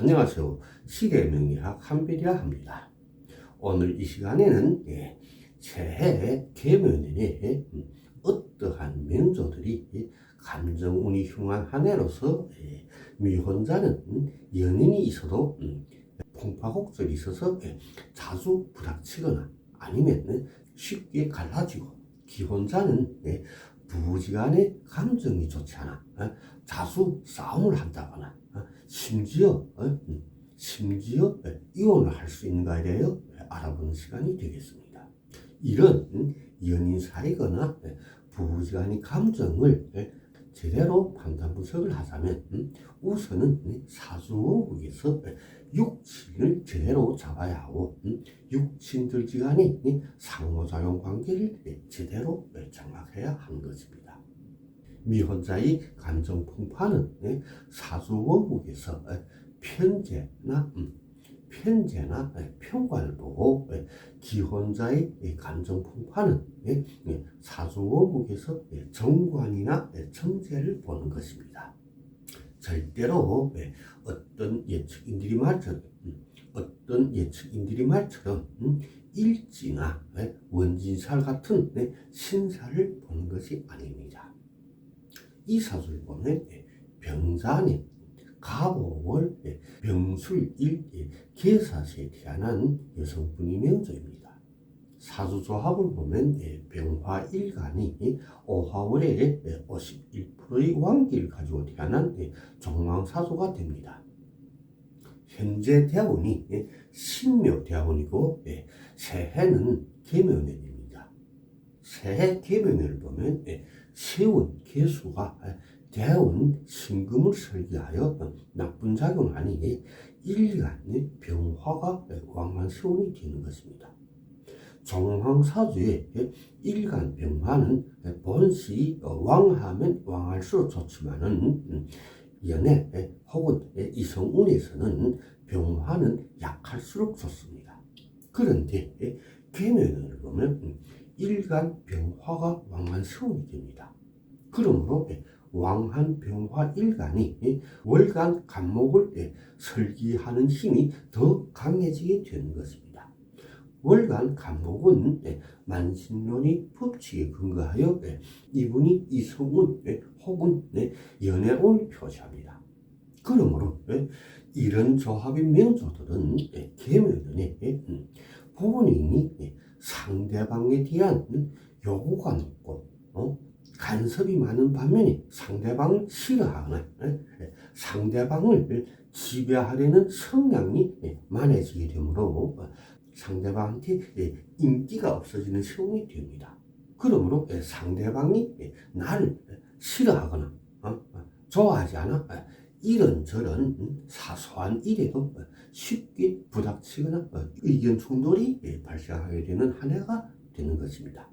안녕하세요. 시대명리학 한별이라 합니다. 오늘 이 시간에는 새해 계묘년에 어떠한 명조들이 감정운이 흉한 한 해로서 미혼자는 연인이 있어도 풍파곡절이 있어서 자주 부닥치거나 아니면 쉽게 갈라지고, 기혼자는 부부지간의 감정이 좋지 않아 자주 싸움을 한다거나 심지어 이혼을 할 수 있는가에 대하여 알아보는 시간이 되겠습니다. 이런 연인 사이거나 부부지간의 감정을 제대로 판단 분석을 하자면 우선은 사주원국에서 육친을 제대로 잡아야 하고, 육친들 간의 상호작용 관계를 제대로 장악해야 하는 것입니다. 미혼자의 감정 풍파는 사주원국에서 편제나 평관을 보고, 기혼자의 감정 풍파는 사주원국에서 정관이나 정제를 보는 것입니다. 절대로 어떤 예측인들이 말처럼 일지나 원진살 같은 신사를 보는 것이 아닙니다. 이 사주를 보면 병자년, 갑오월, 병술일, 계사시에 태어난 여성분이 명조입니다. 사주조합을 보면 병화일간이 오화월에 51%의 왕기를 가지고 태어난 종왕사주가 됩니다. 현재 대운이 신묘대운이고 새해는 계묘년입니다. 새해 계묘년을 보면 세운 계수가 대운 신금을 설계하여 나쁜 작용하니 일간 병화가 왕한 세운이 되는 것입니다. 종황사주의 일간 병화는 본시 왕하면 왕할수록 좋지만은 연애 혹은 이성운에서는 병화는 약할수록 좋습니다. 그런데 계묘년을 보면 일간 병화가 왕한 세운이 됩니다. 그러므로 왕한 병화 일간이 월간 간목을 설기하는 힘이 더 강해지게 되는 것입니다. 월간 간목은 만신론의 법칙에 근거하여 이분이 이성운 혹은 연애운을 표시합니다. 그러므로 이런 조합의 명조들은 계묘년에 본인이 상대방에 대한 요구가 높고 간섭이 많은 반면에 상대방을 싫어하거나 상대방을 지배하려는 성향이 많아지게 되므로 상대방한테 인기가 없어지는 세운이 됩니다. 그러므로 상대방이 나를 싫어하거나 좋아하지 않아 이런저런 사소한 일에도 쉽게 부닥치거나 의견 충돌이 발생하게 되는 한 해가 되는 것입니다.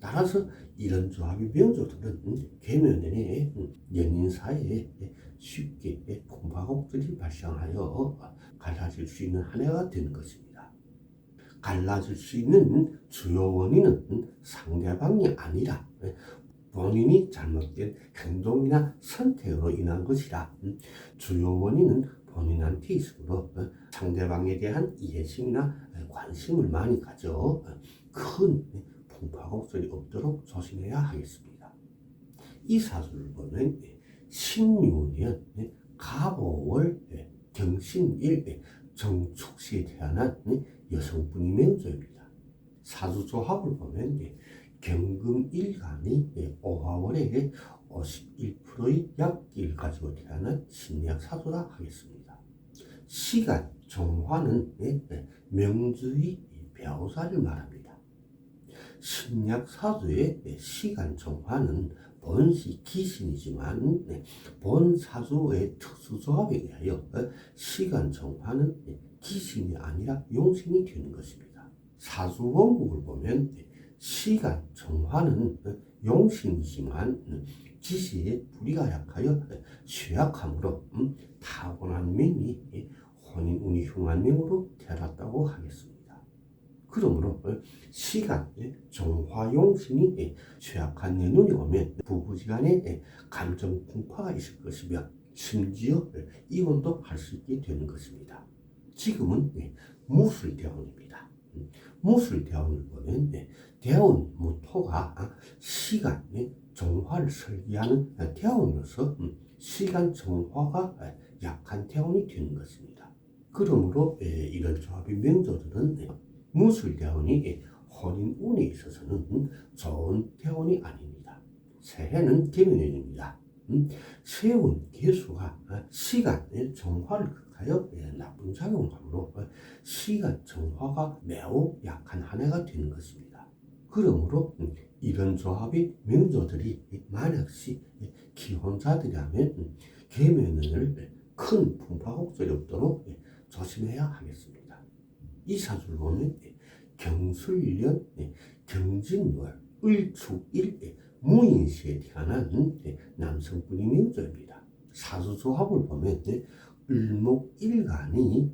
따라서 이런 조합의 명조들은 계묘년에 연인 사이에 쉽게 풍파곡절이 발생하여 갈라질 수 있는 한 해가 되는 것입니다. 갈라질 수 있는 주요 원인은 상대방이 아니라 본인이 잘못된 행동이나 선택으로 인한 것이라 주요 원인은 본인한테 있으므로 상대방에 대한 이해심이나 관심을 많이 가져 큰 풍파곡절이 없도록 조심해야 하겠습니다. 이 사주를 보면 신유년, 갑오월, 경신일, 정축시에 태어난 여성분이 명조입니다. 사주조합을 보면 경금일간이 오화월에 51%의 약기를 가지고 태어난 신약사주라 하겠습니다. 시간, 정화는 명주의 벼사를 말합니다. 신약사주의 시간 정화는 본시 기신이지만 본 사주의 특수조합에 의하여 시간 정화는 기신이 아니라 용신이 되는 것입니다. 사주원국을 보면 시간 정화는 용신이지만 기시의 불이가 약하여 쇠약함으로 타고난命이 혼인운이 흉한命으로 태어났다고 하겠습니다. 그러므로 시간, 정화용신이 쇠약한 내 눈이 오면 부부지간에 감정 풍파가 있을 것이며, 심지어 이혼도 할 수 있게 되는 것입니다. 지금은 무술대원입니다. 무술대원을 보면 대원 무토가 시간의 정화를 설계하는 대원으로서 시간 정화가 약한 대원이 되는 것입니다. 그러므로 이런 조합의 명조들은 무술대원이 혼인운에 있어서는 좋은 대원이 아닙니다. 새해는 개묘년입니다. 세운 개수가 시간의 정화를 극하여 나쁜 작용을 하므로 시간 정화가 매우 약한 한 해가 되는 것입니다. 그러므로 이런 조합의 명조들이 만약시 기혼자들이라면 개묘년을 큰 풍파곡절이 없도록 조심해야 하겠습니다. 이 사주를 보면 경술년, 경진월, 을축일, 무인시에 태어난 남성분이 명조입니다. 사주조합을 보면 을목일간이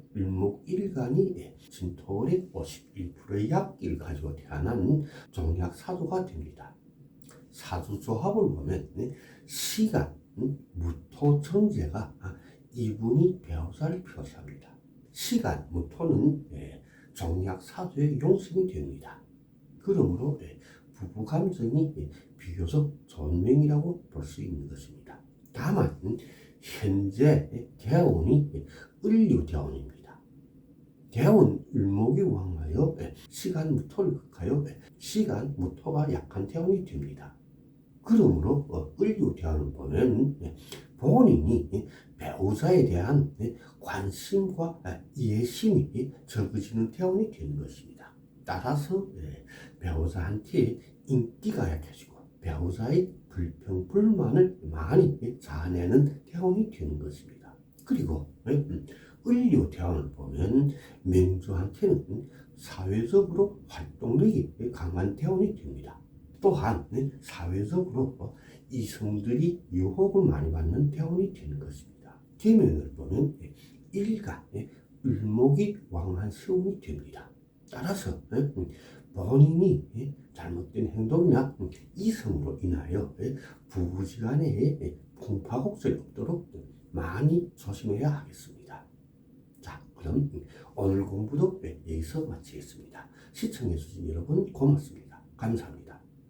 진토월의 51%의 약기를 가지고 태어난 종약사주가 됩니다. 사주조합을 보면 시간, 무토정제가 이분이 배우자를 표시합니다. 시간, 무토는 종약사주의 용신이 됩니다. 그러므로 부부 감정이 비교적 좋은 명이라고 볼 수 있는 것입니다. 다만 현재 대운이 을류대운입니다. 대운 을목이 왕하여 시간 무토를 극하여 시간 무토가 약한 대운이 됩니다. 그러므로 을류대운을 보면 본인이 배우자에 대한 관심과 이해심이 적어지는 대운이 되는 것입니다. 따라서 배우자한테 인기가 약해지고 배우자의 불평, 불만을 많이 자아내는 태원이 되는 것입니다. 그리고 을류 태원을 보면 명주한테는 사회적으로 활동력이 강한 태원이 됩니다. 또한 사회적으로 이성들이 유혹을 많이 받는 태원이 되는 것입니다. 계면을 보면 일간, 을목이 왕한 세운이 됩니다. 따라서 본인이 잘못된 행동이나 이성으로 인하여 부부지간에 풍파곡절이 없도록 많이 조심해야 하겠습니다. 자, 그럼 오늘 공부도 여기서 마치겠습니다. 시청해주신 여러분 고맙습니다. 감사합니다.